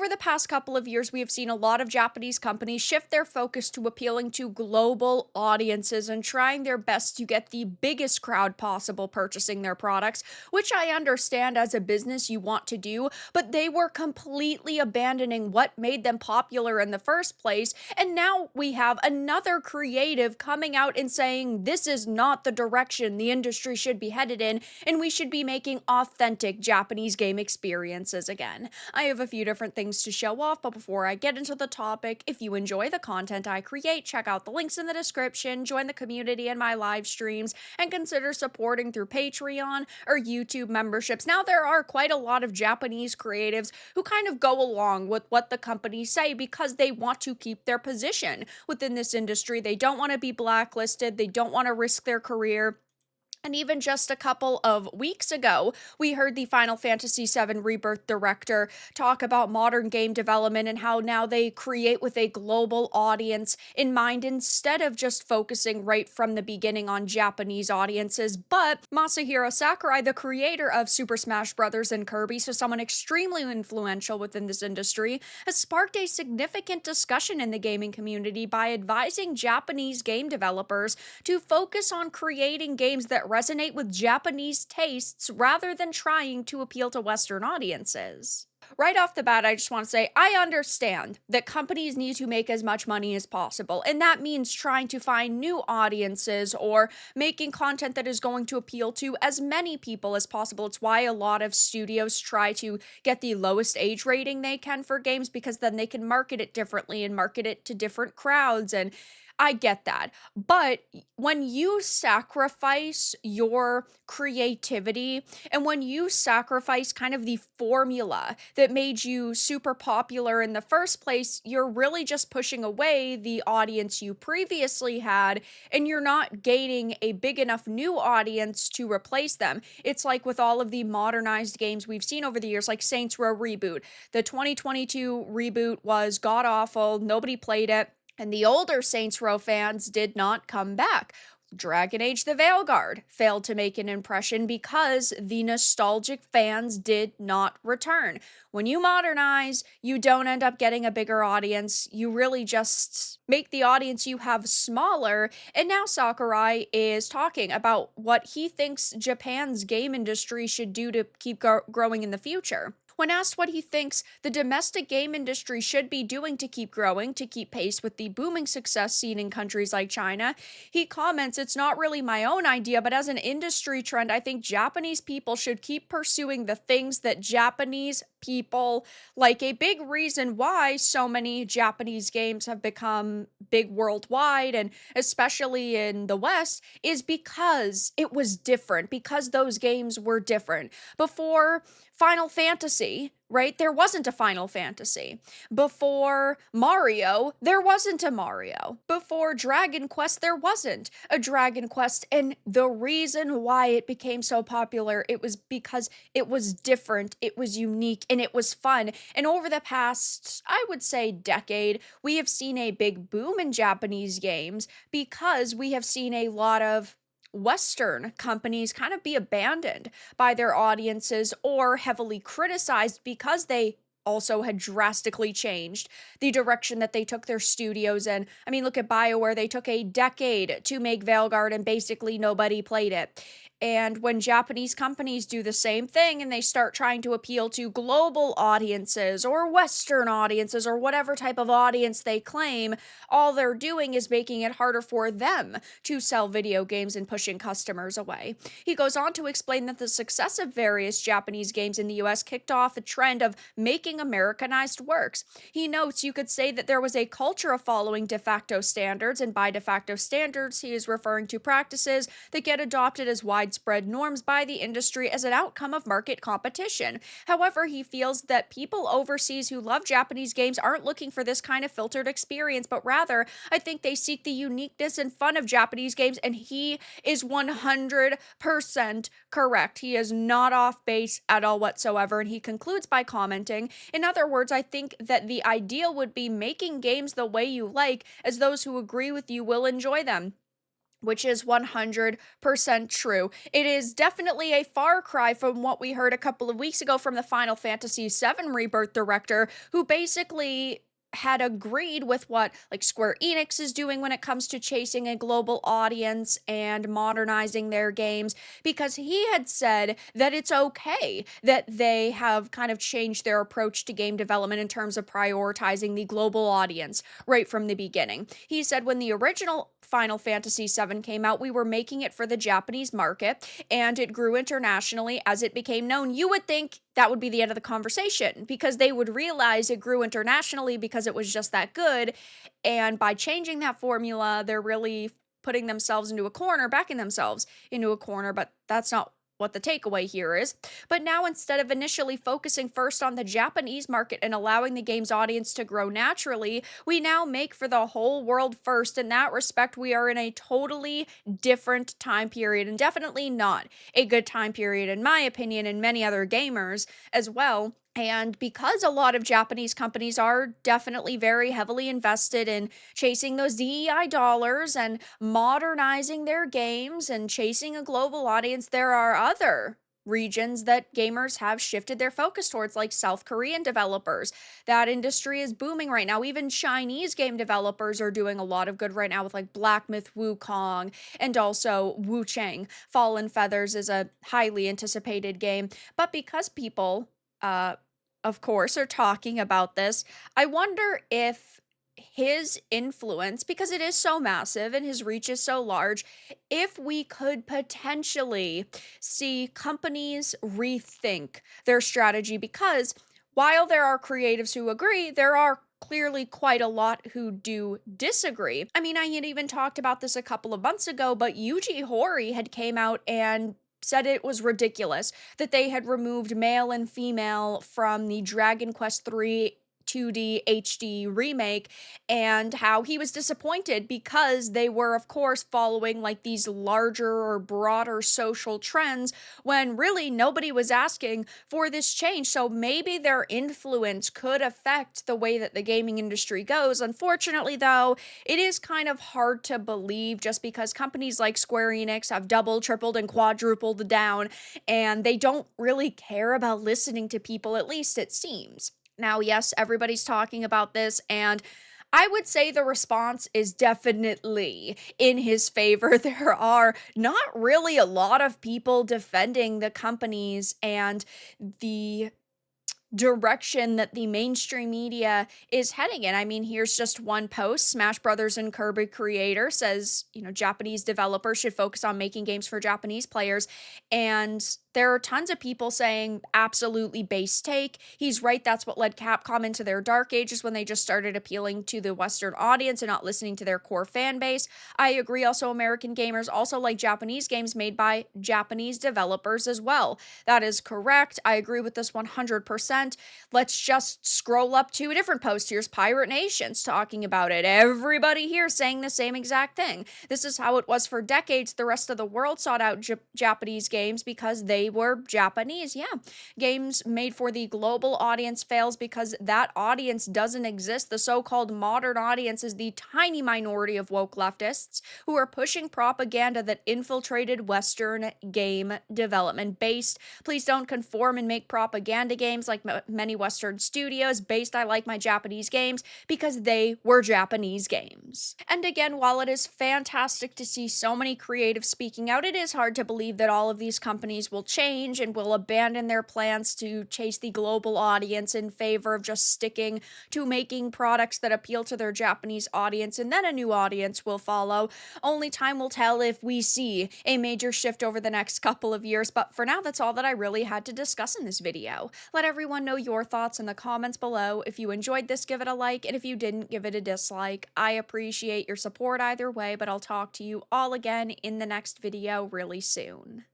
over the past couple of years, we have seen a lot of Japanese companies shift their focus to appealing to global audiences and trying their best to get the biggest crowd possible purchasing their products, which I understand as a business you want to do, but they were completely abandoning what made them popular in the first place. And now we have another creative coming out and saying this is not the direction the industry should be headed in, and we should be making authentic Japanese game experiences again. I have a few different things to show off, but before I get into the topic, if you enjoy the content I create, check out the links in the description, join the community in my live streams, and consider supporting through Patreon or YouTube memberships. Now, there are quite a lot of Japanese creatives who kind of go along with what the companies say because they want to keep their position within this industry. They don't want to be blacklisted, they don't want to risk their career. And even just a couple of weeks ago, we heard the Final Fantasy VII Rebirth director talk about modern game development and how now they create with a global audience in mind instead of just focusing right from the beginning on Japanese audiences. But Masahiro Sakurai, the creator of Super Smash Bros. And Kirby, so someone extremely influential within this industry, has sparked a significant discussion in the gaming community by advising Japanese game developers to focus on creating games that resonate with Japanese tastes rather than trying to appeal to Western audiences. Right off the bat, I just want to say I understand that companies need to make as much money as possible, and that means trying to find new audiences or making content that is going to appeal to as many people as possible. It's why a lot of studios try to get the lowest age rating they can for games, because then they can market it differently and market it to different crowds, and I get that. But when you sacrifice your creativity and when you sacrifice kind of the formula that made you super popular in the first place, you're really just pushing away the audience you previously had, and you're not gaining a big enough new audience to replace them. It's like with all of the modernized games we've seen over the years, like Saints Row Reboot. The 2022 reboot was god awful, nobody played it. And the older Saints Row fans did not come back. Dragon Age the Veilguard failed to make an impression because the nostalgic fans did not return. When you modernize, you don't end up getting a bigger audience. You really just make the audience you have smaller. And now Sakurai is talking about what he thinks Japan's game industry should do to keep growing in the future. When asked what he thinks the domestic game industry should be doing to keep growing, to keep pace with the booming success seen in countries like China, he comments, "It's not really my own idea, but as an industry trend, I think Japanese people should keep pursuing the things that Japanese people like." A big reason why so many Japanese games have become big worldwide, and especially in the West, is because it was different, because those games were different. Before Final Fantasy, right? There wasn't a Final Fantasy. Before Mario, there wasn't a Mario. Before Dragon Quest, there wasn't a Dragon Quest. And the reason why it became so popular, it was because it was different, it was unique, and it was fun. And over the past, I would say, decade, we have seen a big boom in Japanese games because we have seen a lot of Western companies kind of be abandoned by their audiences or heavily criticized because they also had drastically changed the direction that they took their studios in. I mean, look at BioWare. They took a decade to make Veilguard and basically nobody played it. And when Japanese companies do the same thing and they start trying to appeal to global audiences or Western audiences or whatever type of audience they claim, all they're doing is making it harder for them to sell video games and pushing customers away. He goes on to explain that the success of various Japanese games in the US kicked off a trend of making Americanized works. He notes you could say that there was a culture of following de facto standards, and by de facto standards, he is referring to practices that get adopted as widespread norms by the industry as an outcome of market competition. However, he feels that people overseas who love Japanese games aren't looking for this kind of filtered experience, but rather, I think they seek the uniqueness and fun of Japanese games, and he is 100% correct. He is not off base at all whatsoever, and he concludes by commenting, "In other words, I think that the ideal would be making games the way you like, as those who agree with you will enjoy them. which is 100% true. It is definitely a far cry from what we heard a couple of weeks ago from the Final Fantasy VII Rebirth director, who basically had agreed with what like Square Enix is doing when it comes to chasing a global audience and modernizing their games, because he had said that it's okay that they have kind of changed their approach to game development in terms of prioritizing the global audience right from the beginning. He said when the original Final Fantasy VII came out, we were making it for the Japanese market, and it grew internationally as it became known. You would think that would be the end of the conversation because they would realize it grew internationally because it was just that good. And by changing that formula, they're really putting themselves into a corner, backing themselves into a corner, but that's not what the takeaway here is. But now, instead of initially focusing first on the Japanese market and allowing the game's audience to grow naturally, we now make for the whole world first. In that respect, we are in a totally different time period, and definitely not a good time period, in my opinion, and many other gamers as well. And because a lot of Japanese companies are definitely very heavily invested in chasing those DEI dollars and modernizing their games and chasing a global audience, there are other regions that gamers have shifted their focus towards, like South Korean developers. That industry is booming right now. Even Chinese game developers are doing a lot of good right now with like Black Myth Wukong and also Wu Chang. Fallen Feathers is a highly anticipated game. But because people, of course, are talking about this, I wonder if his influence, because it is so massive and his reach is so large, if we could potentially see companies rethink their strategy. Because while there are creatives who agree, there are clearly quite a lot who do disagree. I mean, I had even talked about this a couple of months ago, but Yuji Horii had came out and said it was ridiculous that they had removed male and female from the Dragon Quest III 2D HD remake, and how he was disappointed because they were, of course, following like these larger or broader social trends when really nobody was asking for this change. So maybe their influence could affect the way that the gaming industry goes. Unfortunately, though, it is kind of hard to believe just because companies like Square Enix have doubled, tripled, and quadrupled down, and they don't really care about listening to people, at least it seems. Now, yes, everybody's talking about this, and I would say the response is definitely in his favor. There are not really a lot of people defending the companies and the direction that the mainstream media is heading in. I mean, here's just one post. Smash Brothers and Kirby creator says, Japanese developers should focus on making games for Japanese players. And there are tons of people saying absolutely base take. He's right. That's what led Capcom into their dark ages when they just started appealing to the Western audience and not listening to their core fan base. I agree. Also, American gamers also like Japanese games made by Japanese developers as well. That is correct. I agree with this 100%. Let's just scroll up to a different post. Here's Pirate Nations talking about it. Everybody here saying the same exact thing. This is how it was for decades. The rest of the world sought out Japanese games because they were Japanese. Yeah. Games made for the global audience fails because that audience doesn't exist. The so-called modern audience is the tiny minority of woke leftists who are pushing propaganda that infiltrated Western game development. Based, please don't conform and make propaganda games like many Western studios. Based, I like my Japanese games because they were Japanese games. And again, while it is fantastic to see so many creatives speaking out, it is hard to believe that all of these companies will change and will abandon their plans to chase the global audience in favor of just sticking to making products that appeal to their Japanese audience, and then a new audience will follow. Only time will tell if we see a major shift over the next couple of years, but for now, that's all that I really had to discuss in this video. Let everyone know your thoughts in the comments below. If you enjoyed this, give it a like, and if you didn't, give it a dislike. I appreciate your support either way, but I'll talk to you all again in the next video really soon.